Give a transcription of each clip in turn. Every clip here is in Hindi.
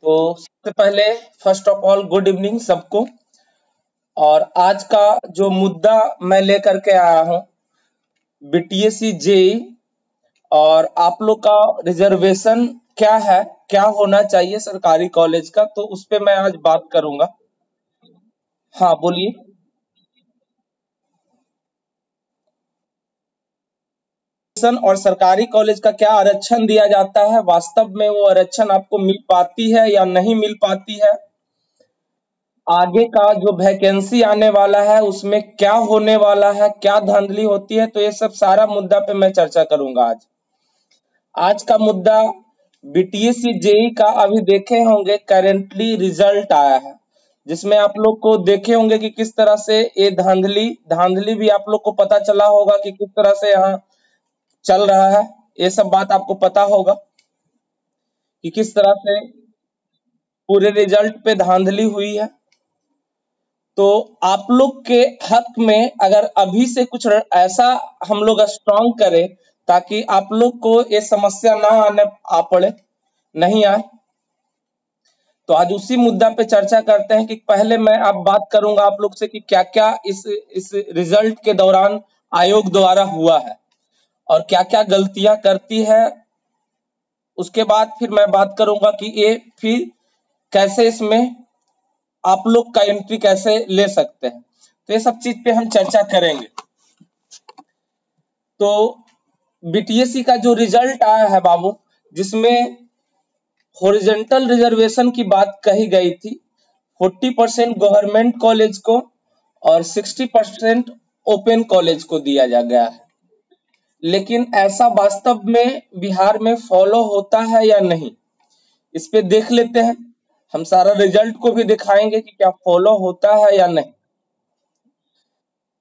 तो सबसे पहले first of all good evening सबको। और आज का जो मुद्दा मैं लेकर के आया हूँ बीटीएससी जेई और आप लोग का रिजर्वेशन क्या है, क्या होना चाहिए सरकारी कॉलेज का, तो उस पे मैं आज बात करूंगा। हाँ बोलिए। और सरकारी कॉलेज का क्या आरक्षण दिया जाता है, वास्तव में वो आरक्षण आपको मिल पाती है या नहीं मिल पाती है, आगे का जो वैकेंसी आने वाला है उसमें क्या होने वाला है, क्या धांधली होती है, तो ये सब सारा मुद्दा पे मैं चर्चा करूंगा आज। आज का मुद्दा बीटीएससी जेई का अभी देखे होंगे करेंटली रिजल्ट आया है, जिसमें आप लोग को देखे होंगे कि किस तरह से ये धांधली धांधली भी आप लोग को पता चला होगा कि किस तरह से यहाँ चल रहा है। ये सब बात आपको पता होगा कि किस तरह से पूरे रिजल्ट पे धांधली हुई है। तो आप लोग के हक में अगर अभी से कुछ ऐसा हम लोग स्ट्रांग करें ताकि आप लोग को ये समस्या ना आने आ पड़े, नहीं आए, तो आज उसी मुद्दा पे चर्चा करते हैं कि पहले मैं आप बात करूंगा आप लोग से कि क्या क्या इस रिजल्ट के दौरान आयोग द्वारा हुआ है और क्या क्या गलतियां करती है। उसके बाद फिर मैं बात करूंगा कि ये फिर कैसे इसमें आप लोग का एंट्री कैसे ले सकते हैं, तो ये सब चीज पे हम चर्चा करेंगे। तो बीटीएससी का जो रिजल्ट आया है बाबू, जिसमें हॉरिजॉन्टल रिजर्वेशन की बात कही गई थी, 40% गवर्नमेंट कॉलेज को और 60% ओपन कॉलेज को दिया जा गया है। लेकिन ऐसा वास्तव में बिहार में फॉलो होता है या नहीं, इस पे देख लेते हैं। हम सारा रिजल्ट को भी दिखाएंगे कि क्या फॉलो होता है या नहीं।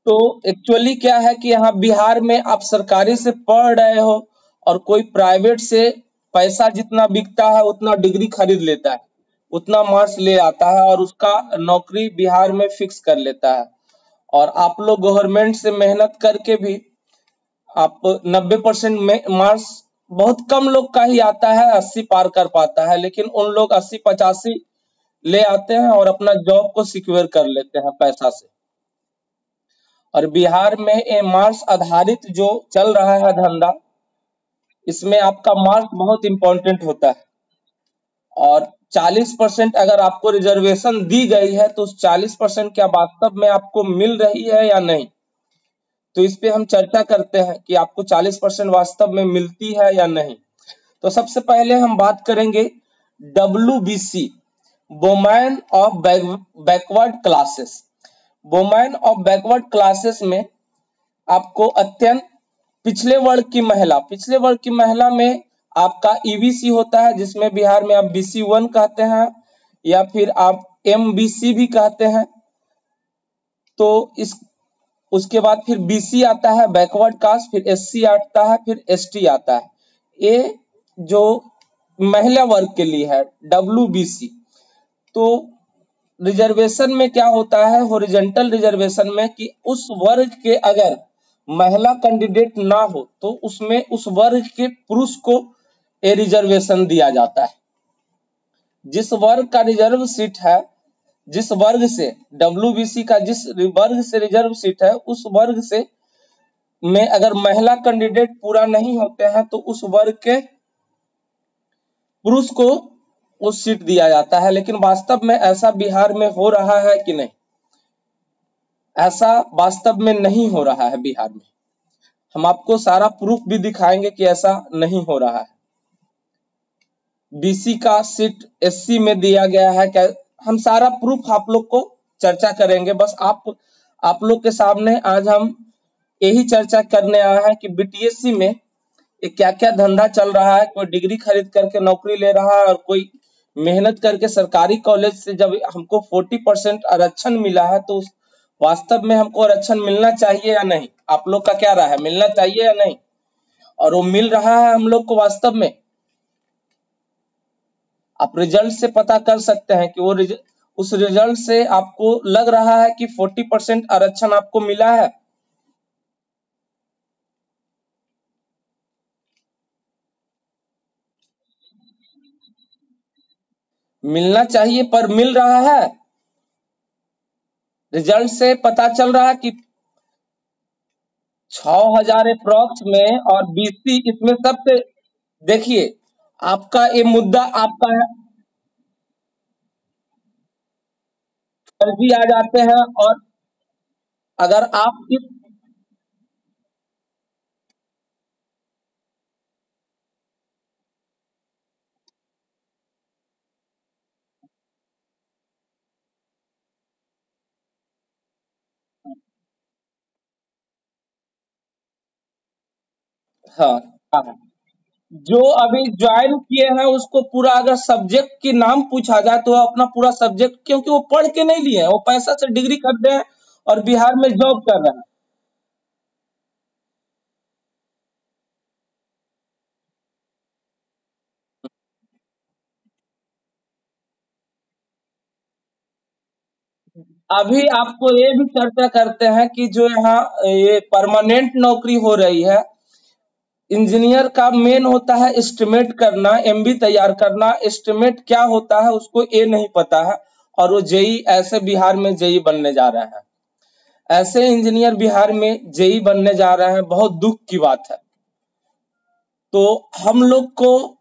तो एक्चुअली क्या है कि यहाँ बिहार में आप सरकारी से पढ़ रहे हो और कोई प्राइवेट से पैसा जितना बिकता है उतना डिग्री खरीद लेता है, उतना मार्क्स ले आता है और उसका नौकरी बिहार में फिक्स कर लेता है। और आप लोग गवर्नमेंट से मेहनत करके भी आप 90% में मार्क्स बहुत कम लोग का ही आता है, 80 पार कर पाता है, लेकिन उन लोग 80-85 ले आते हैं और अपना जॉब को सिक्योर कर लेते हैं पैसा से। और बिहार में ये मार्क्स आधारित जो चल रहा है धंधा, इसमें आपका मार्क्स बहुत इंपॉर्टेंट होता है। और 40% अगर आपको रिजर्वेशन दी गई है तो उस 40% क्या वास्तव में आपको मिल रही है या नहीं, तो इस पे हम चर्चा करते हैं कि आपको 40% वास्तव में मिलती है या नहीं। तो सबसे पहले हम बात करेंगे WBC, women of backward classes. Women of backward classes में आपको अत्यंत पिछले वर्ग की महिला में आपका ईबीसी होता है, जिसमें बिहार में आप BC1 कहते हैं या फिर आप MBC भी कहते हैं। तो इस उसके बाद फिर BC आता है बैकवर्ड कास्ट, फिर SC आता है, फिर ST आता है। ये जो महिला वर्ग के लिए है WBC। तो रिजर्वेशन में क्या होता है हॉरिजॉन्टल रिजर्वेशन में कि उस वर्ग के अगर महिला कैंडिडेट ना हो तो उसमें उस वर्ग के पुरुष को ए रिजर्वेशन दिया जाता है। जिस वर्ग का रिजर्व सीट है, जिस वर्ग से WBC का जिस वर्ग से रिजर्व सीट है, उस वर्ग से में अगर महिला कैंडिडेट पूरा नहीं होते हैं तो उस वर्ग के पुरुष को उस सीट दिया जाता है। लेकिन वास्तव में ऐसा बिहार में हो रहा है कि नहीं, ऐसा वास्तव में नहीं हो रहा है बिहार में। हम आपको सारा प्रूफ भी दिखाएंगे कि ऐसा नहीं हो रहा है। BC का सीट SC में दिया गया है क्या, हम सारा प्रूफ आप लोग को चर्चा करेंगे। बस आप लोग के सामने आज हम यही चर्चा करने आया है कि बीटीएससी में क्या क्या धंधा चल रहा है। कोई डिग्री खरीद करके नौकरी ले रहा है और कोई मेहनत करके सरकारी कॉलेज से जब हमको 40% आरक्षण मिला है तो वास्तव में हमको आरक्षण मिलना चाहिए या नहीं, आप लोग का क्या राय है, मिलना चाहिए या नहीं, और वो मिल रहा है हम लोग को वास्तव में। आप रिजल्ट से पता कर सकते हैं कि उस रिजल्ट से आपको लग रहा है कि 40% आरक्षण आपको मिला है। मिलना चाहिए पर मिल रहा है। रिजल्ट से पता चल रहा है कि 6,000 अप्रॉक्स में और बीसी इसमें सबसे। देखिए, आपका ये मुद्दा आपका है। फर्जी आ जाते हैं और अगर आप इस। हाँ, हाँ। जो अभी ज्वाइन किए हैं उसको पूरा अगर सब्जेक्ट के नाम पूछा जाए तो वो अपना पूरा सब्जेक्ट, क्योंकि वो पढ़ के नहीं लिए हैं, वो पैसा से डिग्री खरीदे हैं और बिहार में जॉब कर रहे हैं। अभी आपको ये भी चर्चा करते हैं कि जो यहाँ ये परमानेंट नौकरी हो रही है, इंजीनियर का मेन होता है एस्टिमेट करना, एमबी तैयार करना। एस्टिमेट क्या होता है उसको ये नहीं पता है, और वो जेई ऐसे बिहार में जेई बनने जा रहे हैं। ऐसे इंजीनियर बिहार में जेई बनने जा रहे हैं, बहुत दुख की बात है। तो हम लोग को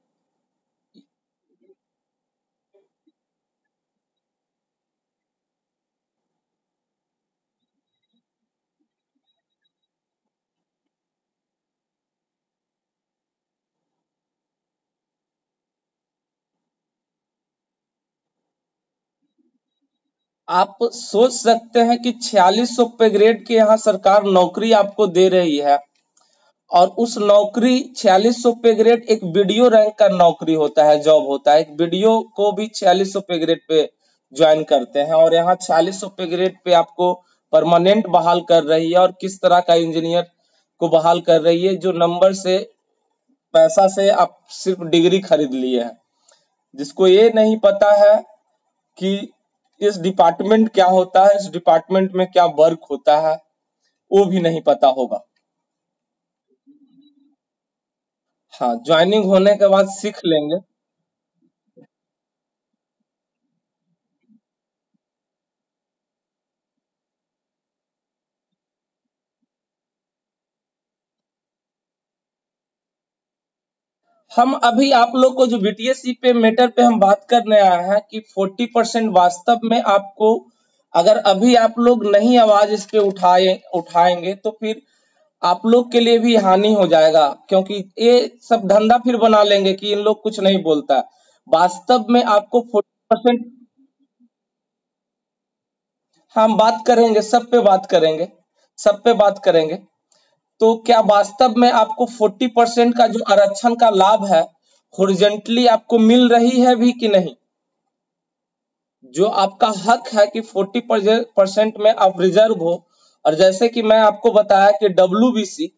आप सोच सकते हैं कि 4600 पे ग्रेड के यहाँ सरकार नौकरी आपको दे रही है, और उस नौकरी 4600 पे ग्रेड एक वीडियो रैंक का नौकरी होता है, जॉब होता है। एक वीडियो को भी 4600 पे ग्रेड पे ज्वाइन करते हैं, और यहाँ 4600 पे ग्रेड पे आपको परमानेंट बहाल कर रही है। और किस तरह का इंजीनियर को बहाल कर रही है, जो नंबर से, पैसा से आप सिर्फ डिग्री खरीद लिए हैं, जिसको ये नहीं पता है कि इस डिपार्टमेंट क्या होता है, इस डिपार्टमेंट में क्या वर्क होता है, वो भी नहीं पता होगा। हाँ, ज्वाइनिंग होने के बाद सीख लेंगे। हम अभी आप लोग को जो बीटीएससी पे मैटर पे हम बात करने आए हैं कि 40% वास्तव में आपको, अगर अभी आप लोग नहीं आवाज इस पे उठाएंगे तो फिर आप लोग के लिए भी हानि हो जाएगा, क्योंकि ये सब धंधा फिर बना लेंगे कि इन लोग कुछ नहीं बोलता। वास्तव में आपको 40%। हम बात करेंगे, सब पे बात करेंगे, सब पे बात करेंगे। तो क्या वास्तव में आपको 40% का जो आरक्षण का लाभ है, हॉरिजेंटली आपको मिल रही है भी कि नहीं? जो आपका हक है कि 40% में आप रिजर्व हो। और जैसे कि मैं आपको बताया कि डब्ल्यूबीसी,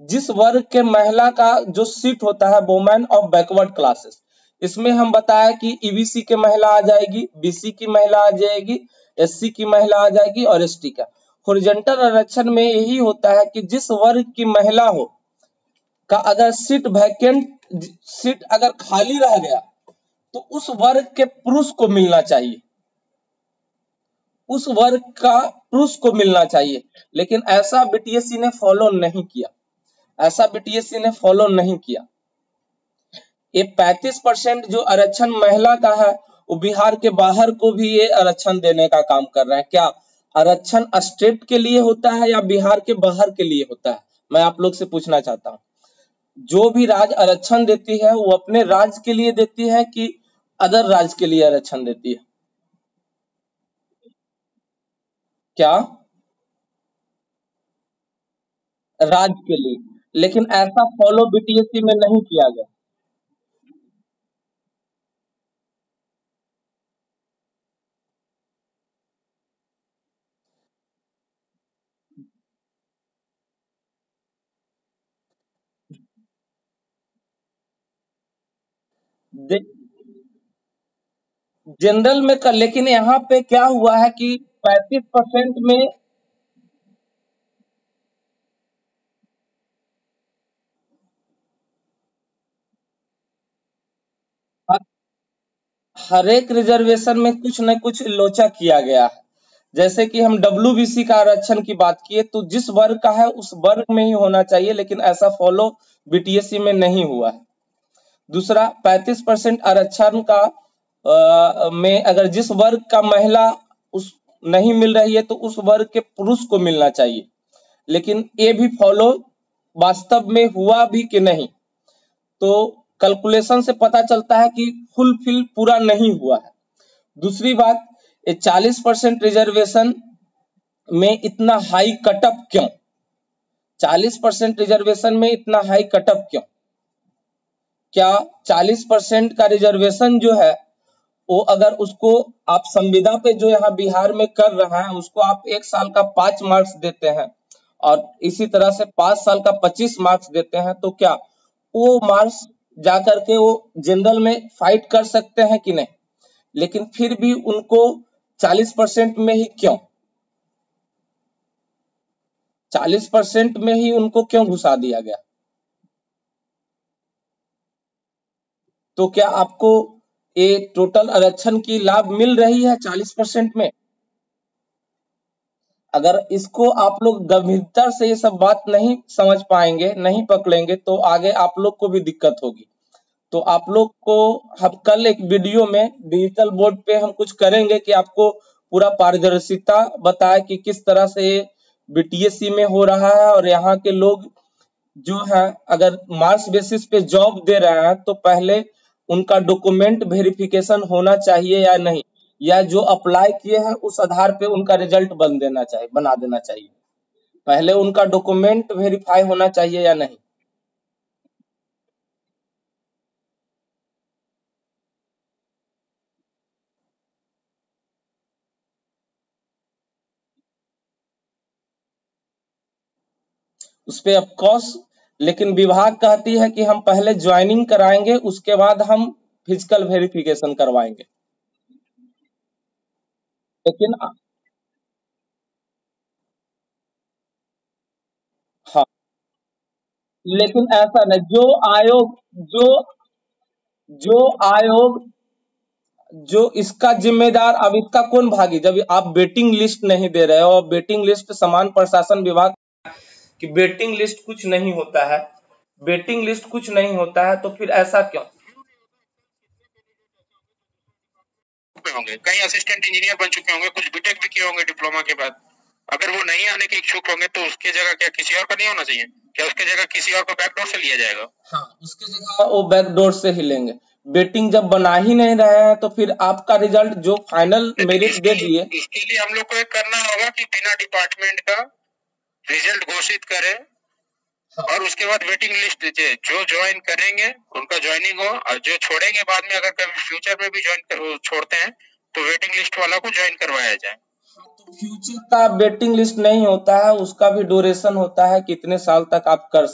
जिस वर्ग के महिला का जो सीट होता है, वुमेन ऑफ बैकवर्ड क्लासेस, इसमें हम बताया कि ईबीसी के महिला आ जाएगी, बीसी की महिला आ जाएगी, एससी की महिला आ जाएगी और एसटी का। हॉरिजॉन्टल आरक्षण में यही होता है कि जिस वर्ग की महिला हो का अगर सीट अगर खाली रह गया तो उस वर्ग के पुरुष को मिलना चाहिए, उस वर्ग का पुरुष को मिलना चाहिए। लेकिन ऐसा बीटीएससी ने फॉलो नहीं किया, ऐसा बीटीएससी ने फॉलो नहीं किया। ये 35% जो आरक्षण महिला का है, वो बिहार के बाहर को भी ये आरक्षण देने का काम कर रहे हैं। क्या आरक्षण स्टेट के लिए होता है या बिहार के बाहर के लिए होता है? मैं आप लोग से पूछना चाहता हूँ। जो भी राज्य आरक्षण देती है वो अपने राज्य के लिए देती है कि अदर राज्य के लिए आरक्षण देती है? क्या? राज्य के लिए। लेकिन ऐसा फॉलो बीटीएससी में नहीं किया गया। जनरल में कर, लेकिन यहाँ पे क्या हुआ है कि 35% में। हर एक रिजर्वेशन में कुछ न कुछ लोचा किया गया है। जैसे कि हम WBC का आरक्षण की बात किए तो जिस वर्ग का है उस वर्ग में ही होना चाहिए, लेकिन ऐसा फॉलो BTSC में नहीं हुआ है। दूसरा, 35% आरक्षण का में अगर जिस वर्ग का महिला उस नहीं मिल रही है तो उस वर्ग के पुरुष को मिलना चाहिए, लेकिन ये भी फॉलो वास्तव में हुआ भी कि नहीं, तो कैलकुलेशन से पता चलता है कि फुलफिल पूरा नहीं हुआ है। दूसरी बात, ये 40% रिजर्वेशन में इतना हाई कटअप क्यों? 40% रिजर्वेशन में इतना हाई कटअप क्यों? क्या 40% का रिजर्वेशन जो है वो अगर उसको आप संविदा पे जो यहाँ बिहार में कर रहा है उसको आप 1 साल का 5 मार्क्स देते हैं और इसी तरह से 5 साल का 25 मार्क्स देते हैं, तो क्या वो मार्क्स जाकर के वो जनरल में फाइट कर सकते हैं कि नहीं? लेकिन फिर भी उनको 40% में ही क्यों, 40% में ही उनको क्यों घुसा दिया गया? तो क्या आपको ये टोटल आरक्षण की लाभ मिल रही है 40% में? अगर इसको आप लोग गंभीरता से ये सब बात नहीं समझ पाएंगे, नहीं पकड़ेंगे, तो आगे आप लोग को भी दिक्कत होगी। तो आप लोग को हम कल एक वीडियो में डिजिटल बोर्ड पे हम कुछ करेंगे कि आपको पूरा पारदर्शिता बताए कि किस तरह से BTSC में हो रहा है, और यहाँ के लोग जो है अगर मार्क्स बेसिस पे जॉब दे रहे हैं तो पहले उनका डॉक्यूमेंट वेरिफिकेशन होना चाहिए या नहीं, या जो अप्लाई किए हैं उस आधार पे उनका रिजल्ट बना देना चाहिए। पहले उनका डॉक्यूमेंट वेरीफाई होना चाहिए या नहीं? उस पे ऑफ कोर्स, लेकिन विभाग कहती है कि हम पहले ज्वाइनिंग कराएंगे उसके बाद हम फिजिकल वेरिफिकेशन करवाएंगे। लेकिन हाँ, लेकिन ऐसा नहीं, जो जो आयोग जो इसका जिम्मेदार, अब इसका कौन भागी? जब आप वेटिंग लिस्ट नहीं दे रहे हो, वेटिंग लिस्ट समान प्रशासन विभाग की वेटिंग लिस्ट कुछ नहीं होता है, वेटिंग लिस्ट कुछ नहीं होता है, तो फिर ऐसा क्यों? होंगे कई असिस्टेंट इंजीनियर बन चुके होंगे, कुछ बीटेक भी किए होंगे डिप्लोमा के बाद। अगर वो नहीं आने के इच्छुक होंगे तो उसकी जगह क्या किसी और का नहीं होना चाहिए? क्या उसकी जगह किसी और को बैकडोर से लिया जाएगा? हाँ, उसकी जगह वो बैकडोर से ही लेंगे। वेटिंग जब बना ही नहीं रहे हैं तो फिर आपका रिजल्ट जो फाइनल मेरिट दे दिए, इसके लिए हम लोग को एक करना होगा कि बिना डिपार्टमेंट का रिजल्ट घोषित करें और उसके बाद वेटिंग लिस्ट दीजिए, जो ज्वाइन करेंगे उनका ज्वाइनिंग हो, और जो छोड़ेंगे बाद में अगर कभी फ्यूचर में भी छोड़ते हैं तो वेटिंग लिस्ट वाला को ज्वाइन करवाया जाए। तो फ्यूचर का वेटिंग लिस्ट नहीं होता है, उसका भी ड्यूरेशन होता है, कितने साल तक आप कर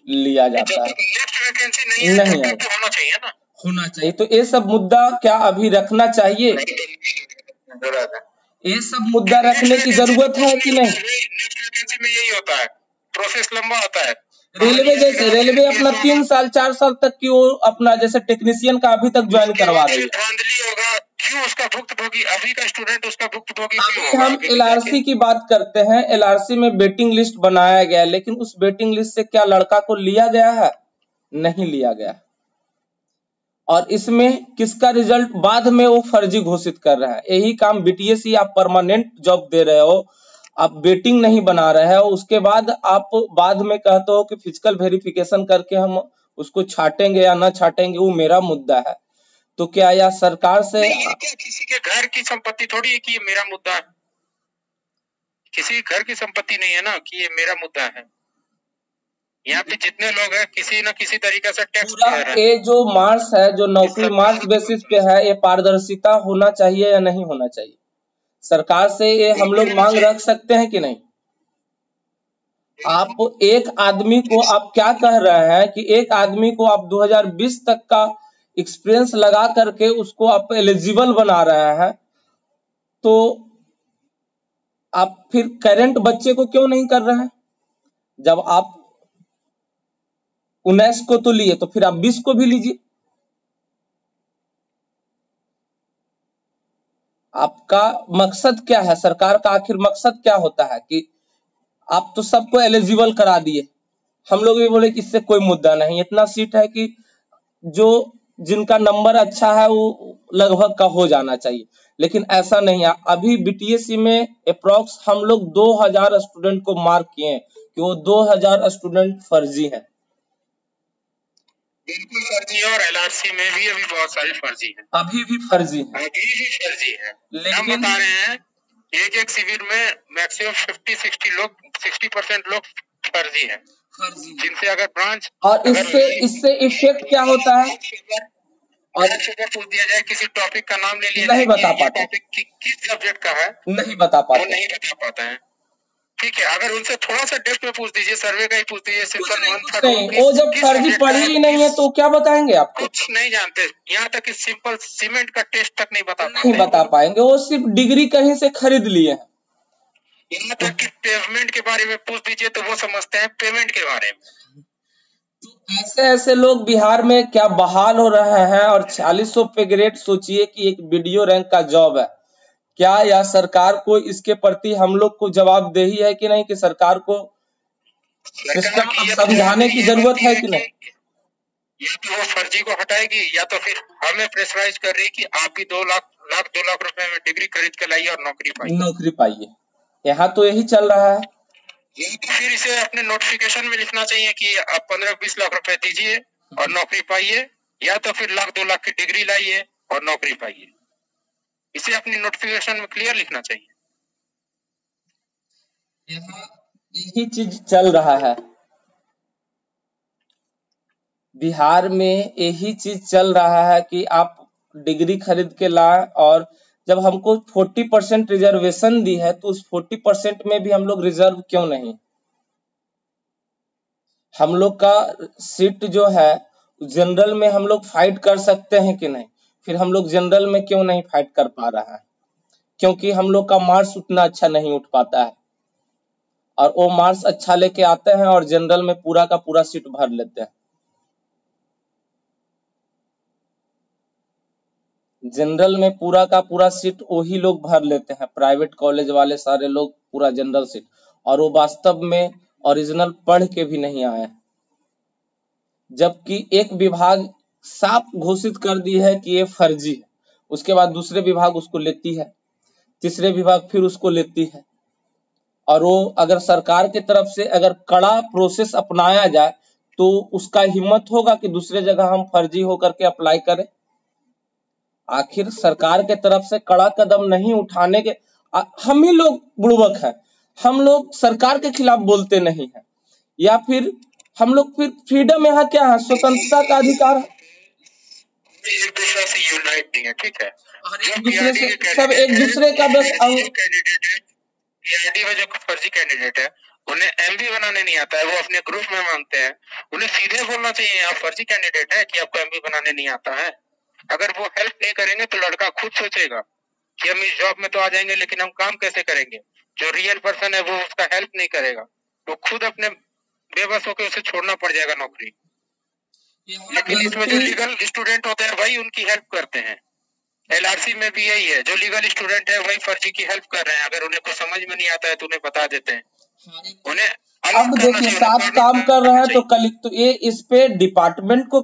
लिया जाता है। नेक्स्ट वैकेंसी नहीं है तो होना चाहिए ना, होना चाहिए। तो ये सब मुद्दा क्या अभी रखना चाहिए? ये सब मुद्दा रखने की जरूरत है कि नहीं? नेक्स्ट वैकेंसी में यही होता है, प्रोसेस लंबा होता है। रेलवे जैसे रेलवे अपना 3 साल 4 साल तक की वो अपना जैसे टेक्नीशियन का अभी तक ज्वाइन करवा रही है। धांधली होगा, क्यों उसका भुक्तभोगी अभी का स्टूडेंट उसका भुक्तभोगी क्यों होगा? हम LRC की बात करते हैं, LRC में वेटिंग लिस्ट बनाया गया, लेकिन उस वेटिंग लिस्ट से क्या लड़का को लिया गया है? नहीं लिया गया। और इसमें किसका रिजल्ट बाद में वो फर्जी घोषित कर रहा है। यही काम BTSC, आप परमानेंट जॉब दे रहे हो, आप वेटिंग नहीं बना रहे हो, उसके बाद आप बाद में कहते हो कि फिजिकल वेरिफिकेशन करके हम उसको छाटेंगे या ना छाटेंगे, वो मेरा मुद्दा है। तो क्या यह सरकार से किसी के घर की संपत्ति थोड़ी है कि ये मेरा मुद्दा है? किसी घर की संपत्ति नहीं है ना कि ये मेरा मुद्दा है। यहाँ पे जितने लोग हैं किसी न किसी तरीके से टैक्स दे रहे हैं। ये जो मार्क्स है, जो नौकरी मार्क्स बेसिस पे है, ये पारदर्शिता होना चाहिए या नहीं होना चाहिए? सरकार से ये हम लोग मांग रख सकते हैं कि नहीं? आप एक आदमी को आप क्या कह रहे हैं कि एक आदमी को आप 2020 तक का एक्सपीरियंस लगा करके उसको आप एलिजिबल बना रहे हैं, तो आप फिर करंट बच्चे को क्यों नहीं कर रहे हैं? जब आप 19 को तो लिए तो फिर आप 20 को भी लीजिए। आपका मकसद क्या है? सरकार का आखिर मकसद क्या होता है कि आप तो सबको एलिजिबल करा दिए, हम लोग ये बोले कि इससे कोई मुद्दा नहीं, इतना सीट है कि जो जिनका नंबर अच्छा है वो लगभग का हो जाना चाहिए, लेकिन ऐसा नहीं है। अभी बीटीएससी में अप्रॉक्स हम लोग 2000 स्टूडेंट को मार्क किए हैं कि वो 2000 स्टूडेंट फर्जी हैं। बिल्कुल फर्जी है, और एलआरसी में भी अभी बहुत सारे फर्जी हैं, अभी भी फर्जी है, अभी भी फर्जी है। हम लेकिन बता रहे हैं एक शिविर में मैक्सिमम 60% लोग फर्जी हैं, जिनसे अगर ब्रांच और इससे इफेक्ट क्या होता है और पूछ दिया जाए, किसी टॉपिक का नाम ले लिया नहीं जाए, बता पाते, टॉपिक किस सब्जेक्ट का है नहीं बता वो पाते, नहीं बता पाते हैं। ठीक है, अगर उनसे थोड़ा सा डेप्थ में पूछ दीजिए, सर्वे का ही पूछ दीजिए, सेक्शन 1 नहीं, वो जब फर्जी पढ़े ही नहीं है तो क्या बताएंगे आपको? कुछ नहीं जानते, यहाँ तक कि सिंपल सीमेंट का टेस्ट तक नहीं बता पाएंगे, वो सिर्फ डिग्री कहीं से खरीद लिए हैं। यहाँ तक कि पेमेंट के बारे में पूछ दीजिए तो वो समझते हैं पेमेंट के बारे में। तो ऐसे लोग बिहार में क्या बहाल हो रहे हैं, और 4600 पे ग्रेड सोचिए कि एक वीडियो रैंक का जॉब है। क्या या सरकार को इसके प्रति हम लोग को जवाबदेही है कि नहीं, कि सरकार को सिस्टम समझाने की जरूरत है कि नहीं? या तो वो फर्जी को हटाएगी, या तो फिर हमें प्रेशराइज कर रही कि आप भी 2 लाख रुपए में डिग्री खरीद के लाइए और नौकरी पाइए। यहाँ तो यही चल रहा है। तो फिर इसे अपने नोटिफिकेशन में लिखना चाहिए कि आप 15-20 लाख रुपए दीजिए और नौकरी पाइए, या तो फिर 1-2 लाख की डिग्री लाइए और नौकरी पाइए। इसे अपनी नोटिफिकेशन में क्लियर लिखना चाहिए। यही चीज चल रहा है बिहार में, यही चीज चल रहा है कि आप डिग्री खरीद के लाए, और जब हमको 40% रिजर्वेशन दी है तो उस 40% में भी हम लोग रिजर्व क्यों नहीं? हम लोग का सीट जो है जनरल में हम लोग फाइट कर सकते हैं कि नहीं? फिर हम लोग जनरल में क्यों नहीं फाइट कर पा रहा है? क्योंकि हम लोग का मार्क्स उतना अच्छा नहीं उठ पाता है, और वो मार्क्स अच्छा लेके आते हैं और जनरल में पूरा का पूरा सीट भर लेते हैं। जनरल में पूरा का पूरा सीट वही लोग भर लेते हैं, प्राइवेट कॉलेज वाले सारे लोग पूरा जनरल सीट, और वो वास्तव में ओरिजिनल पढ़ के भी नहीं आए। जबकि एक विभाग साफ घोषित कर दी है कि ये फर्जी है, उसके बाद दूसरे विभाग उसको लेती है, तीसरे विभाग फिर उसको लेती है, और वो अगर सरकार की तरफ से अगर कड़ा प्रोसेस अपनाया जाए तो उसका हिम्मत होगा कि दूसरे जगह हम फर्जी होकर के अप्लाई करें। आखिर सरकार के तरफ से कड़ा कदम नहीं उठाने के हम ही लोग बुड़बक हैं, हम लोग सरकार के खिलाफ बोलते नहीं है, या फिर हम लोग फिर फ्रीडम यहाँ क्या है, स्वतंत्रता का अधिकार है, एक दूसरे से यूनाइट नहीं है। ठीक है, एक दूसरे से सब एक दूसरे का बस पीआईडी में जो फर्जी कैंडिडेट है उन्हें एमबी बनाने नहीं आता है, वो अपने ग्रुप में मांगते हैं। उन्हें सीधे बोलना चाहिए आप फर्जी कैंडिडेट है कि आपको एमबी बनाने नहीं आता है। अगर वो हेल्प नहीं करेंगे तो लड़का खुद सोचेगा कि हम इस जॉब में तो आ जाएंगे, लेकिन हम काम कैसे करेंगे। जो रियल पर्सन है वो उसका हेल्प नहीं करेगा, वो खुद अपने बेबस होकर उसे छोड़ना पड़ जाएगा नौकरी। लेकिन इसमें जो लीगल स्टूडेंट होते हैं वही उनकी हेल्प करते हैं। एलआरसी में भी यही है, जो लीगल स्टूडेंट है वही फर्जी की हेल्प कर रहे हैं। अगर उन्हें कुछ समझ में नहीं आता है तो उन्हें बता देते हैं, उन्हें अब देखिए साफ काम कर रहे हैं तो कल तो ये इस पे डिपार्टमेंट को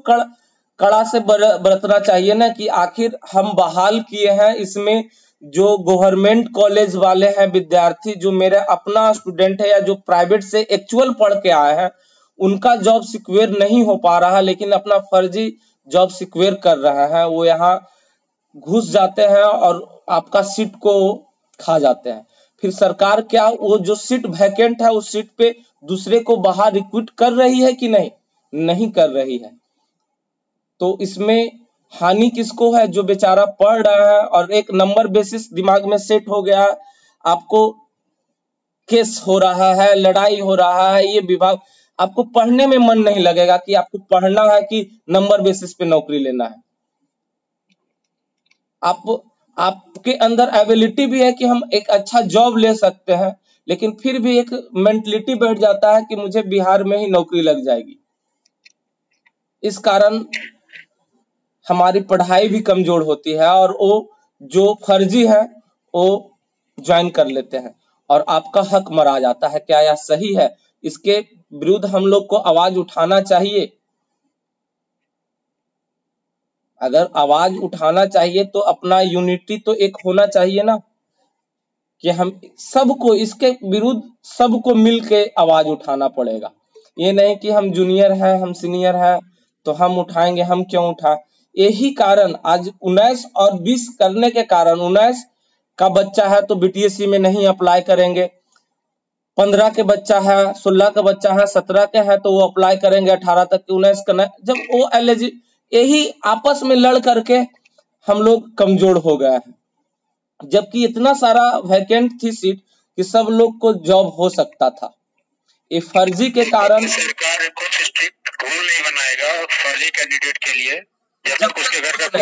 कड़ा से बरतना चाहिए ना, कि आखिर हम बहाल किए हैं, इसमें जो गवर्नमेंट कॉलेज वाले हैं विद्यार्थी, जो मेरा अपना स्टूडेंट है या जो प्राइवेट से एक्चुअल पढ़ के आए हैं, उनका जॉब सिक्योर नहीं हो पा रहा, लेकिन अपना फर्जी जॉब सिक्योर कर रहा है। वो यहाँ घुस जाते हैं और आपका सीट को खा जाते हैं। फिर सरकार क्या वो जो सीट वैकेंट है उस सीट पे दूसरे को बाहर रिक्रूट कर रही है कि नहीं? नहीं कर रही है। तो इसमें हानि किसको है? जो बेचारा पढ़ रहा है और एक नंबर बेसिस दिमाग में सेट हो गया, आपको केस हो रहा है, लड़ाई हो रहा है, ये विभाग आपको पढ़ने में मन नहीं लगेगा कि आपको पढ़ना है कि नंबर बेसिस पे नौकरी लेना है। आपके अंदर एबिलिटी भी है कि हम एक अच्छा जॉब ले सकते हैं, लेकिन फिर भी एक मेंटलिटी बैठ जाता है कि मुझे बिहार में ही नौकरी लग जाएगी। इस कारण हमारी पढ़ाई भी कमजोर होती है, और वो जो फर्जी है वो ज्वाइन कर लेते हैं और आपका हक मरा जाता है। क्या यह सही है? इसके विरुद्ध हम लोग को आवाज उठाना चाहिए। अगर आवाज उठाना चाहिए तो अपना यूनिटी तो एक होना चाहिए ना, कि हम सबको इसके विरुद्ध सबको मिलके आवाज उठाना पड़ेगा। ये नहीं कि हम जूनियर हैं, हम सीनियर हैं तो हम उठाएंगे, हम क्यों उठाएं। यही कारण आज 19 और 20 करने के कारण 19 का बच्चा है तो बीटीएससी में नहीं अप्लाई करेंगे, 15 के बच्चा है, 16 का बच्चा है, 17 के है तो वो अप्लाई करेंगे, 18 तक के 19 का नहीं। जब वो एलिजिबल, यही आपस में लड़ करके हम लोग कमजोर हो गए हैं, जबकि इतना सारा वैकेंट थी सीट कि सब लोग को जॉब हो सकता था। ये फर्जी के कारण सरकार कुछ स्ट्रिक्ट रूल नहीं बनाएगा फर्जी कैंडिडेट के लिए जब तक उसके घर का तो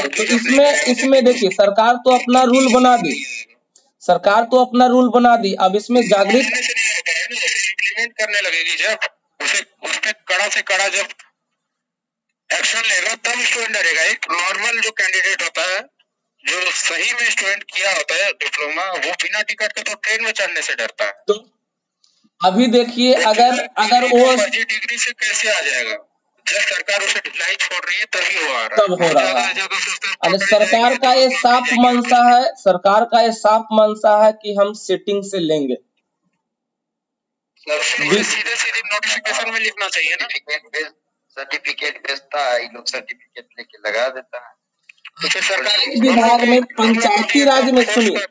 इसमें देखिए सरकार तो अपना रूल बना दी, सरकार तो अपना रूल बना दी। अब इसमें जागृत इम्प्लीमेंट करने लगेगी, जब उस पे कड़ा से कड़ा जब एक्शन लेगा तब स्टूडेंट डरेगा। एक नॉर्मल जो कैंडिडेट होता है, जो सही में स्टूडेंट किया होता है डिप्लोमा, वो बिना टिकट के तो ट्रेन में चढ़ने से डरता है। तो अभी देखिए अगर वो फर्जी डिग्री से कैसे आ जाएगा? जब सरकार उसे ढिलाई छोड़ रही है तभी हो आ रहा है। तब हो रहा है। सरकार का ये साफ मंशा है, सरकार का ये साफ मंशा है कि हम सेटिंग से लेंगे। सीधे नोटिफिकेशन में लिखना चाहिए ना, सर्टिफिकेट भेजता है, ये लोग सर्टिफिकेट लेके लगा देता है। तो सरकारी विभाग में, पंचायती राज में, सुनिए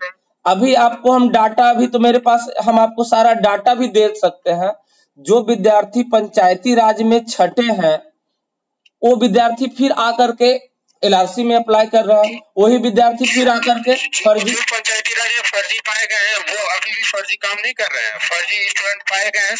अभी आपको हम डाटा, अभी तो मेरे पास, हम आपको सारा डाटा भी दे सकते हैं। जो विद्यार्थी पंचायती राज में छठे हैं वो विद्यार्थी फिर आकर के एलआरसी में अप्लाई कर रहा है, वही विद्यार्थी फिर आकर के फर्जी पंचायती राज में फर्जी पाए गए हैं वो अभी भी फर्जी काम नहीं कर रहे हैं। फर्जी स्टूडेंट पाए गए हैं।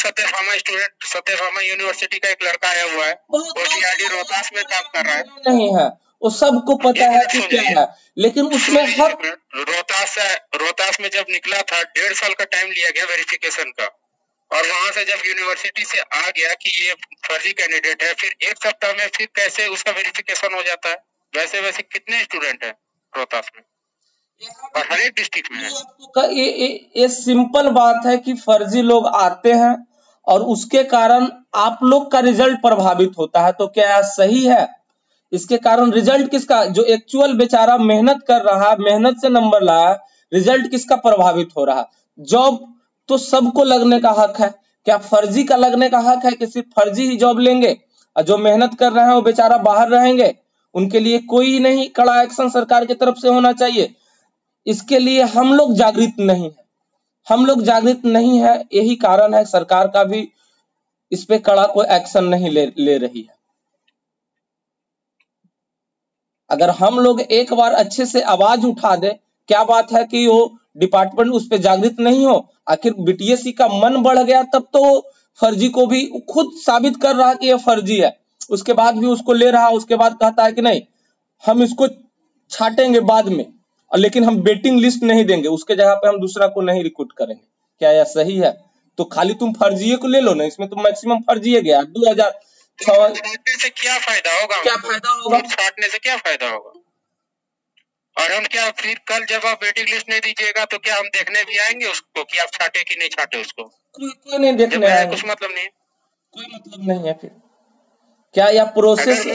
सत्यभामा यूनिवर्सिटी का एक लड़का आया हुआ है, वो टीआरडी रोहतास में काम कर रहा है। नहीं है, वो सबको पता है कि क्या है, लेकिन उसमें हक रोहतास में जब निकला था 1.5 साल का टाइम लिया गया वेरिफिकेशन का, और वहां से जब यूनिवर्सिटी से आ गया कि ये फर्जी कैंडिडेट है, फिर 1 सप्ताह में फिर कैसे उसका वेरिफिकेशन हो जाता है। वैसे कितने स्टूडेंट हैं रोहतास में और हर एक डिस्ट्रिक्ट में है। ये सिंपल बात है कि फर्जी लोग आते हैं और उसके कारण आप लोग का रिजल्ट प्रभावित होता है। तो क्या सही है? इसके कारण रिजल्ट किसका, जो एक्चुअल बेचारा मेहनत कर रहा है, मेहनत से नंबर लाया, रिजल्ट किसका प्रभावित हो रहा? जॉब तो सबको लगने का हक है, क्या फर्जी का लगने का हक है कि सिर्फ फर्जी ही जॉब लेंगे और जो मेहनत कर रहे हैं वो बेचारा बाहर रहेंगे? उनके लिए कोई नहीं कड़ा एक्शन सरकार की तरफ से होना चाहिए। इसके लिए हम लोग जागृत नहीं है, हम लोग जागृत नहीं है, यही कारण है सरकार का भी इस पे कड़ा कोई एक्शन नहीं ले रही है। अगर हम लोग एक बार अच्छे से आवाज उठा दे, क्या बात है कि वो डिपार्टमेंट उस पे जागृत नहीं हो। आखिर बीटीएससी का मन बढ़ गया तब तो फर्जी को भी खुद साबित कर रहा कि ये फर्जी है, उसके बाद भी उसको ले रहा, उसके बाद कहता है कि नहीं हम इसको छाटेंगे बाद में, और लेकिन हम वेटिंग लिस्ट नहीं देंगे, उसके जगह पे हम दूसरा को नहीं रिक्रूट करेंगे। क्या यह सही है? तो खाली तुम फर्जी को ले लो ना, इसमें तो मैक्सिमम फर्जी गया। 2006 से क्या फायदा होगा? क्या फायदा होगा? छाटने से क्या फायदा होगा? और हम क्या फिर कल जब आप वेटिंग लिस्ट नहीं दीजिएगा तो क्या हम देखने भी आएंगे उसको कि आप छाटे कि नहीं छाटे उसको? कोई नहीं देखने आएगा, कुछ मतलब नहीं, कोई मतलब नहीं है। फिर क्या यह प्रोसेस?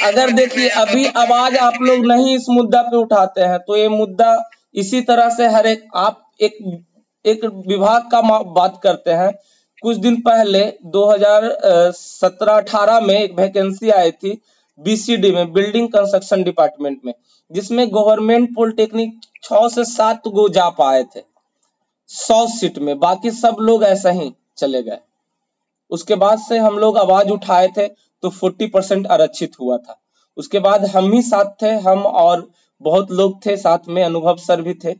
अगर देखिए अभी आवाज आप लोग नहीं इस मुद्दा पे उठाते हैं तो ये मुद्दा इसी तरह से हर एक, आप एक विभाग का बात करते हैं। कुछ दिन पहले 2017-18 में एक वैकेंसी आई थी बीसीडी में, बिल्डिंग कंस्ट्रक्शन डिपार्टमेंट में, जिसमें गवर्नमेंट पॉलिटेक्निक 6 से 7 गो जा पाए थे 100 सीट में, बाकी सब लोग ऐसा ही चले गए। उसके बाद से हम लोग आवाज उठाए थे तो 40% आरक्षित हुआ था। उसके बाद हम ही साथ थे, हम और बहुत लोग थे साथ में, अनुभव सर भी थे,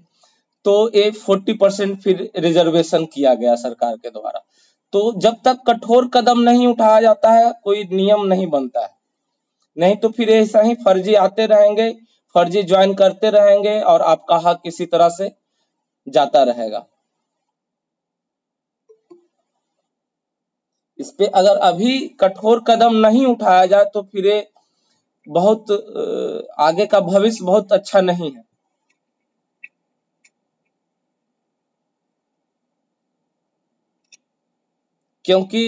तो ये 40% फिर रिजर्वेशन किया गया सरकार के द्वारा। तो जब तक कठोर कदम नहीं उठाया जाता है कोई नियम नहीं बनता है, नहीं तो फिर ऐसा ही फर्जी आते रहेंगे, फर्जी ज्वाइन करते रहेंगे और आपका हक किसी तरह से जाता रहेगा। इस पे अगर अभी कठोर कदम नहीं उठाया जाए तो फिर बहुत आगे का भविष्य बहुत अच्छा नहीं है। क्योंकि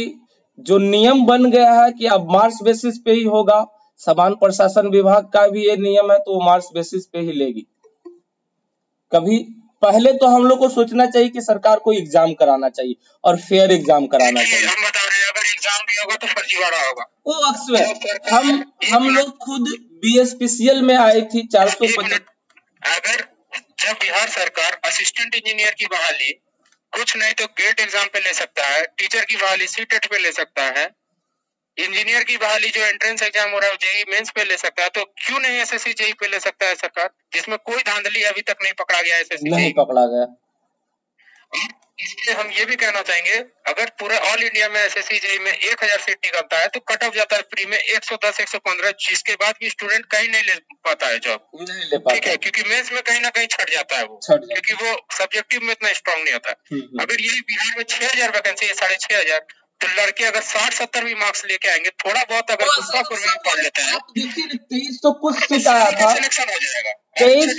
जो नियम बन गया है कि अब मार्क्स बेसिस पे ही होगा, समान प्रशासन विभाग का भी ये नियम है, तो वो मार्क्स बेसिस पे ही लेगी। कभी पहले तो हम लोग को सोचना चाहिए कि सरकार को एग्जाम कराना चाहिए और फेयर एग्जाम कराना चाहिए। हम बता रहे हैं अगर एग्जाम भी होगा तो फर्जीवाड़ा होगा। वो अक्सर हम लोग खुद BSPCL में आई थी 450। अगर जब बिहार सरकार असिस्टेंट इंजीनियर की बहाली कुछ नहीं तो गेट एग्जाम पे ले सकता है, टीचर की बहाली सीटेट पे ले सकता है, इंजीनियर की बहाली जो एंट्रेंस एग्जाम हो रहा है जेईई मेंस पे ले सकता है, तो क्यों नहीं एसएससी जेईई पे ले सकता है सरकार, जिसमें कोई धांधली अभी तक नहीं पकड़ा गया। एसएससी नहीं पकड़ा गया। इसलिए हम ये भी कहना चाहेंगे अगर पूरे ऑल इंडिया में एसएससी जेईई में 1000 सीट निकलता है तो कट ऑफ जाता है प्री में 110 115, जिसके बाद भी स्टूडेंट कहीं नहीं ले पाता है जॉब, नहीं ले पाता। ठीक है, क्योंकि मेंस में कहीं ना कहीं छट जाता है वो, क्योंकि वो सब्जेक्टिव में इतना स्ट्रांग नहीं होता। अगर यही बिहार में 6000 वैकेंसी है, 6500, तो लड़के अगर 60-70 भी मार्क्स लेके आएंगे, थोड़ा बहुत अगर गुस्सापुर में पढ़ लेते हैं, देखिए 23 तो कुछ सीट आया था, सिलेक्शन हो जाएगा 23।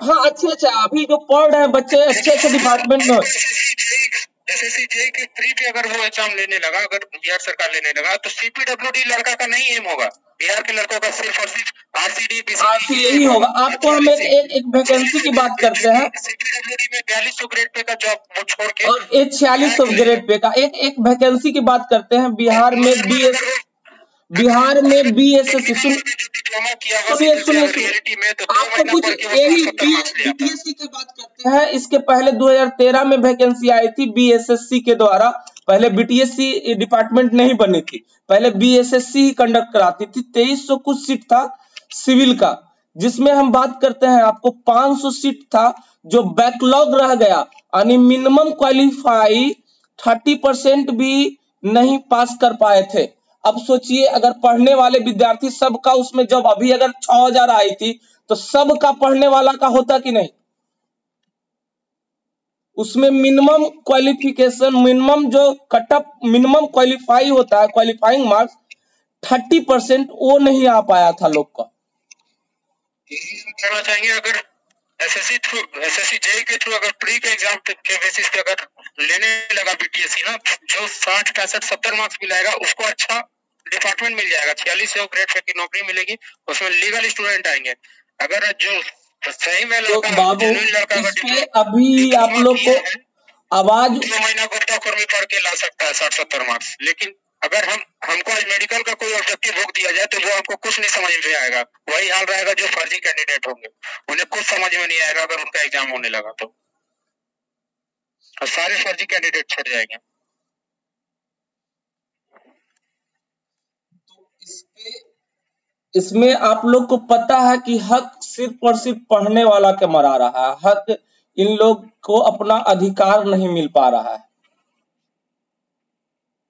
हाँ अच्छे अभी जो पढ़ रहे हैं बच्चे अच्छे डिपार्टमेंट में। एसएससी जेईई के प्री पे अगर वो एग्जाम लेने लगा, अगर बिहार सरकार लेने लगा, तो CPWD लड़का का नहीं एम होगा, बिहार के लड़कों का सिर्फ और सिर्फ RCD यही होगा। आपको हम एक वैकेंसी की बात करते हैं, CPWD में 4200 ग्रेड पे का जॉब वो छोड़ के, और एक 4600 ग्रेड पे का एक वैकेंसी की बात करते हैं। बिहार में BSSC सुनिए आपको कुछ यही BPSC की बात करते हैं। इसके पहले 2013 में वैकेंसी आई थी BSSC के द्वारा। पहले BTSC डिपार्टमेंट नहीं बनी थी, पहले BSSC ही कंडक्ट कराती थी। 2300 कुछ सीट था सिविल का, जिसमें हम बात करते हैं आपको 500 सीट था जो बैकलॉग रह गया, यानी मिनिमम क्वालिफाई 30% भी नहीं पास कर पाए थे। अब सोचिए अगर पढ़ने वाले विद्यार्थी सबका उसमें जब अभी अगर 6000 आई थी तो सबका पढ़ने वाला का होता कि नहीं। उसमें मिनिमम क्वालिफिकेशन, मिनिमम जो कटअप मिनिमम क्वालिफाई होता है, क्वालिफाइंग मार्क्स 30% वो नहीं आ पाया था लोग का। कहना चाहेंगे अगर एसएससी जेईई के थ्रू अगर प्री के एग्जाम के बेसिस पे अगर लेने लगा BTSC ना, जो 60 65 70 मार्क्स भी लाएगा उसको अच्छा डिपार्टमेंट मिल जाएगा, 4600 ग्रेड पे की नौकरी मिलेगी, उसमें लीगल स्टूडेंट आएंगे। अगर जो सही में लड़का अभी आप लोग को आवाज 2 महीना गोताखोर में पढ़ के ला सकता है 60-70 मार्क्स, लेकिन अगर हमको आज मेडिकल का कोई ऑब्जेक्टिव बुक दिया जाए तो वो हमको कुछ नहीं समझ में आएगा। वही हाल रहेगा जो फर्जी कैंडिडेट होंगे, उन्हें कुछ समझ में नहीं आएगा अगर उनका एग्जाम होने लगा तो, और सारे फर्जी कैंडिडेट छट जाएंगे। इसमें आप लोग को पता है कि हक सिर्फ और सिर्फ पढ़ने वाला के मरा रहा है, हक इन लोग को अपना अधिकार नहीं मिल पा रहा है,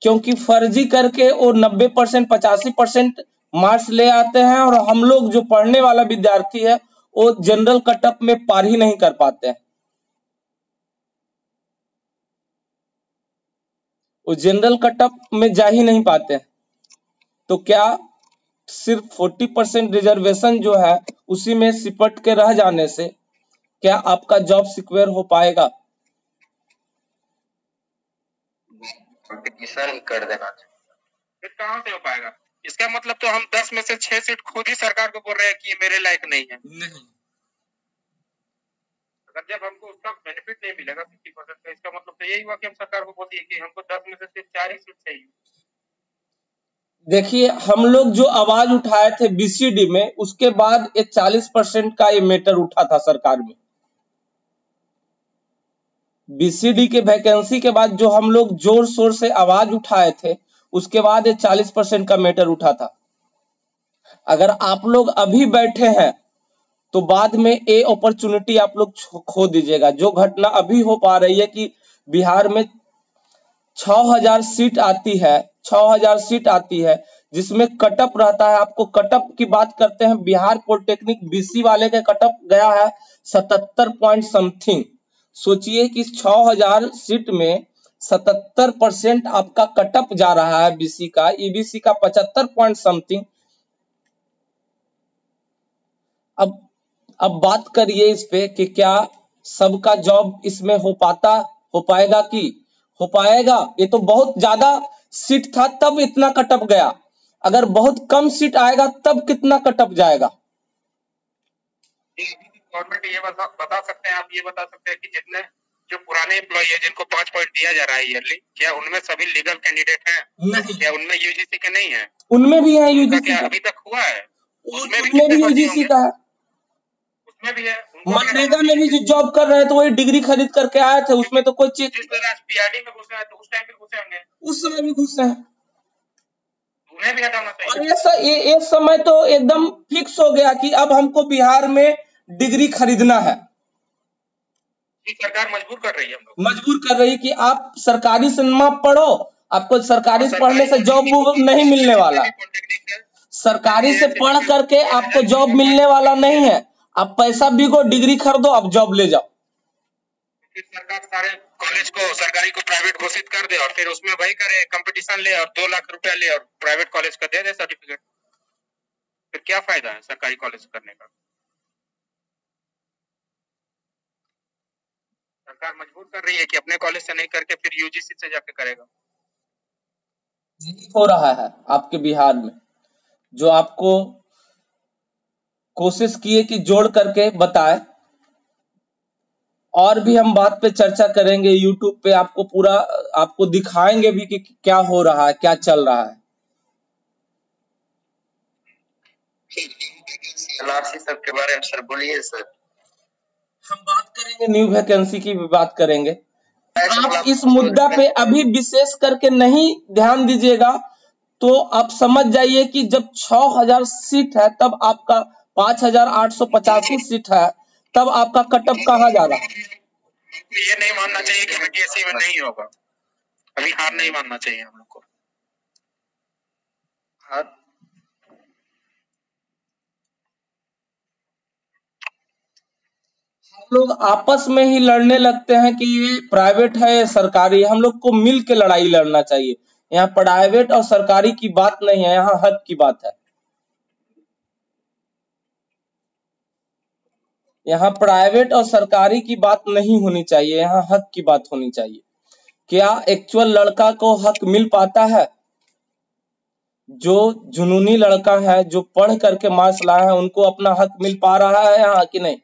क्योंकि फर्जी करके वो 90% 85% मार्क्स ले आते हैं, और हम लोग जो पढ़ने वाला विद्यार्थी है वो जनरल कटअप में पार ही नहीं कर पाते हैं। वो जनरल कटअप में जा ही नहीं पाते हैं। तो क्या सिर्फ 40% रिजर्वेशन जो है उसी में सिपट के रह जाने से क्या आपका जॉब सिक्योर हो पाएगा? कंपटीशन कर देना फिर कहां से हो पाएगा? इसका मतलब तो हम 10 में से 6 सीट खुद ही सरकार को बोल रहे हैं कि ये मेरे लायक नहीं है। नहीं, अगर जब हमको उसका बेनिफिट नहीं मिलेगा 50% का, इसका मतलब तो यही हुआ कि हम सरकार को बोल दिए कि हमको 10 में से सिर्फ 4 ही सीट चाहिए। देखिए हम लोग जो आवाज उठाए थे BCD में, उसके बाद ये 40% का ये मैटर उठा था सरकार में। BCD के वैकेंसी के बाद जो हम लोग जोर शोर से आवाज उठाए थे, उसके बाद ये 40% का मैटर उठा था। अगर आप लोग अभी बैठे हैं तो बाद में ये अपॉर्चुनिटी आप लोग खो दीजिएगा। जो घटना अभी हो पा रही है कि बिहार में 6000 सीट आती है, 6000 सीट आती है, जिसमें कटअप रहता है। आपको कटअप की बात करते हैं, बिहार पॉलिटेक्निक BC वाले के कटअप गया है 77 पॉइंट समथिंग। सोचिए कि 6000 सीट में 77% आपका कटअप जा रहा है BC का, EBC का 75 पॉइंट समथिंग। अब बात करिए इस पे कि क्या सबका जॉब इसमें हो पाएगा कि हो पाएगा? ये तो बहुत ज्यादा सीट था तब इतना कटअप गया, अगर बहुत कम सीट आएगा तब कितना कटअप जाएगा? गवर्नमेंट ये बता सकते हैं, आप ये बता सकते हैं कि जितने जो पुराने एम्प्लॉय है जिनको 5 पॉइंट दिया जा रहा है ईयरली, क्या उनमें सभी लीगल कैंडिडेट हैं? नहीं, क्या उनमें यूजीसी के नहीं है? उनमें भी है उनका यूजीसी क्या का, अभी तक हुआ है? उसमें भी उनमें भी कितने फर्जी यूजीसी होंगे? का है। उसमें भी है। उनको भी मनरेगा में भी जो जॉब कर रहे थे वही डिग्री खरीद करके आए थे, उसमें तो कोई चीज, जिस तरह पीआरडी में घुसे हैं तो उस टाइम पे घुसे होंगे, उस समय भी घुसे हैं। उन्हें भी हटाना और चाहिए। ये समय तो एकदम फिक्स हो गया कि अब हमको बिहार में डिग्री खरीदना है। ये सरकार मजबूर कर रही है, हम लोग मजबूर कर रही कि आप सरकारी से मत पढ़ो, आपको सरकारी से पढ़ने से जॉब नहीं मिलने वाला, सरकारी से पढ़ करके आपको जॉब मिलने वाला नहीं है, आप पैसा बिगो डिग्री खरीदो, आप जॉब ले जाओ। फिर सरकार सारे कॉलेज को सरकारी को प्राइवेट घोषित कर दे और फिर उसमें वही करे, कंपटीशन ले और 2 लाख रुपया ले और प्राइवेट कॉलेज का दे दे सर्टिफिकेट। फिर क्या फायदा है सरकारी कॉलेज करने का? सरकार मजबूर कर रही है कि अपने कॉलेज से नहीं करके फिर यूजीसी से जाके करेगा। यही हो रहा है आपके बिहार में, जो आपको कोशिश किए कि जोड़ करके बताए। और भी हम बात पे चर्चा करेंगे, यूट्यूब पे आपको पूरा आपको दिखाएंगे भी कि क्या हो रहा है, क्या चल रहा है। एलआरसी सब के बारे में सर बोलिए सर। हम बात करेंगे, न्यू वैकेंसी की भी बात करेंगे। आप इस मुद्दा पे अभी विशेष करके नहीं ध्यान दीजिएगा तो आप समझ जाइए कि जब 6000 सीट है तब आपका 5885 सीट है, तब आपका कटअप कहाँ जा रहा है? ये नहीं मानना चाहिए कि बीटीएससी में नहीं होगा, अभी हार नहीं मानना चाहिए हम लोग को। हम लोग आपस में ही लड़ने लगते हैं कि ये प्राइवेट है या सरकारी है, हम लोग को मिल के लड़ाई लड़ना चाहिए। यहाँ प्राइवेट और सरकारी की बात नहीं है, यहाँ हक की बात है। यहाँ प्राइवेट और सरकारी की बात नहीं होनी चाहिए, यहाँ हक की बात होनी चाहिए। क्या एक्चुअल लड़का को हक मिल पाता है? जो जुनूनी लड़का है, जो पढ़ करके मार्क्स लाया है, उनको अपना हक मिल पा रहा है यहाँ कि नहीं?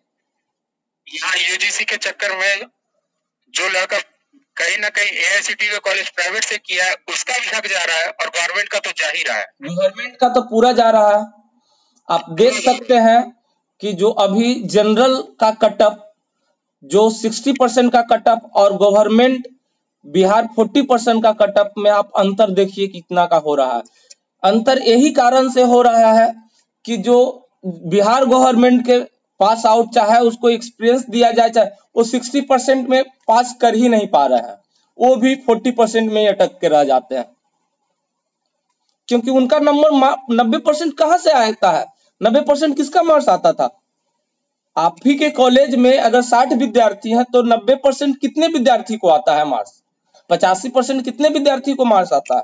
यहाँ यूजीसी के चक्कर में जो लड़का कहीं ना कहीं एआईसीटी का कॉलेज प्राइवेट से किया है उसका भी हक जा रहा है और गवर्नमेंट का तो जा ही रहा है। गवर्नमेंट का तो पूरा जा रहा है। आप देख सकते हैं कि जो अभी जनरल का कटअप जो 60% का कटअप और गवर्नमेंट बिहार 40% का कटअप में आप अंतर देखिए कितना का हो रहा है। अंतर यही कारण से हो रहा है कि जो बिहार गवर्नमेंट के पास आउट चाहे उसको एक्सपीरियंस दिया जाए, चाहे वो 60% में पास कर ही नहीं पा रहा है, वो भी 40% में अटक के रह जाते हैं, क्योंकि उनका नंबर 90% कहाँ से आता है? 90% किसका मार्क्स आता था? आप ही के कॉलेज में अगर 60 विद्यार्थी हैं तो 90% कितने विद्यार्थी को आता है मार्क्स? 85% कितने विद्यार्थी को मार्क्स आता है?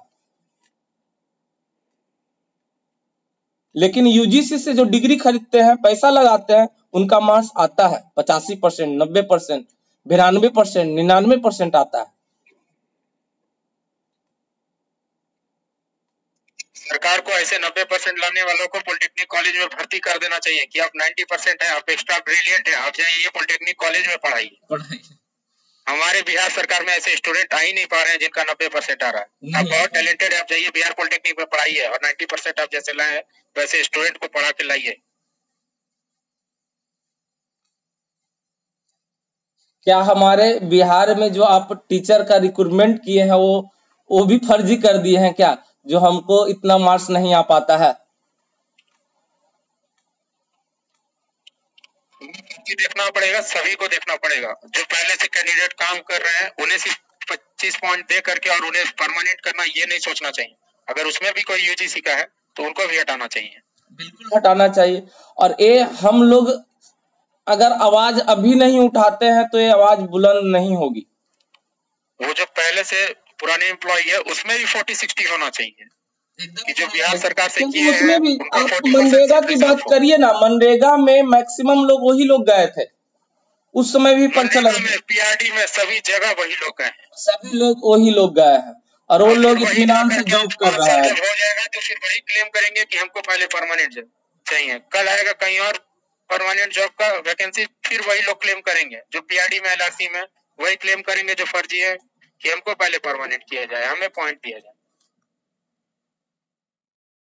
लेकिन यूजीसी से जो डिग्री खरीदते हैं, पैसा लगाते हैं, उनका मार्क्स आता है 85%, 90%, 92%, 99% आता है। सरकार को ऐसे 90% लाने वालों को पॉलिटेक्निक कॉलेज में भर्ती कर देना चाहिए कि आप 90% है, आप एक्स्ट्रा ब्रिलियंट है, आप जाइए पॉलिटेक्निक कॉलेज में पढ़ाइए। हमारे बिहार सरकार में ऐसे स्टूडेंट आ ही नहीं पा रहे हैं जिनका 90% आ रहा है। आप बहुत टैलेंटेड है, आप जाइए बिहार पॉलिटेक्निक में पढ़ाइए और 90% आप जैसे लाए वैसे स्टूडेंट को पढ़ा के लाइए। क्या हमारे बिहार में जो आप टीचर का रिक्रूटमेंट किए हैं वो भी फर्जी कर दिए हैं क्या, जो हमको इतना मार्क्स नहीं आ पाता है? देखना पड़ेगा, सभी को देखना पड़ेगा। जो पहले से कैंडिडेट काम कर रहे हैं उन्हें सिर्फ 25 पॉइंट दे करके और उन्हें परमानेंट करना ये नहीं सोचना चाहिए। अगर उसमें भी कोई यूजीसी का है तो उनको भी हटाना चाहिए, बिल्कुल हटाना चाहिए। और ये हम लोग अगर आवाज अभी नहीं उठाते हैं तो ये आवाज बुलंद नहीं होगी। वो जो पहले से पुराने एम्प्लॉय है उसमें भी 40-60 होना चाहिए कि जो बिहार सरकार से किए हैं। उसमें भी आप मनरेगा की बात करिए ना, मनरेगा में मैक्सिमम लोग वही लोग गए थे उस समय भी पर्चा मनरेगा लग में, पीआरडी में, सभी जगह वही लोग गए हैं। सभी लोग वही लोग गए हैं और वो और फिर लोग वही इत्मीनान से जाकर के जॉब कर 5 रहा साल है। जब हो जाएगा तो फिर वही क्लेम करेंगे कि हमको पहले परमानेंट जॉब चाहिए। कल आएगा कहीं और परमानेंट जॉब का वैकेंसी, फिर वही लोग क्लेम करेंगे जो पीआरडी में, एलआरसी में, वही क्लेम करेंगे जो फर्जी है कि हमको पहले परमानेंट किया जाए, हमें पॉइंट दिया जाए।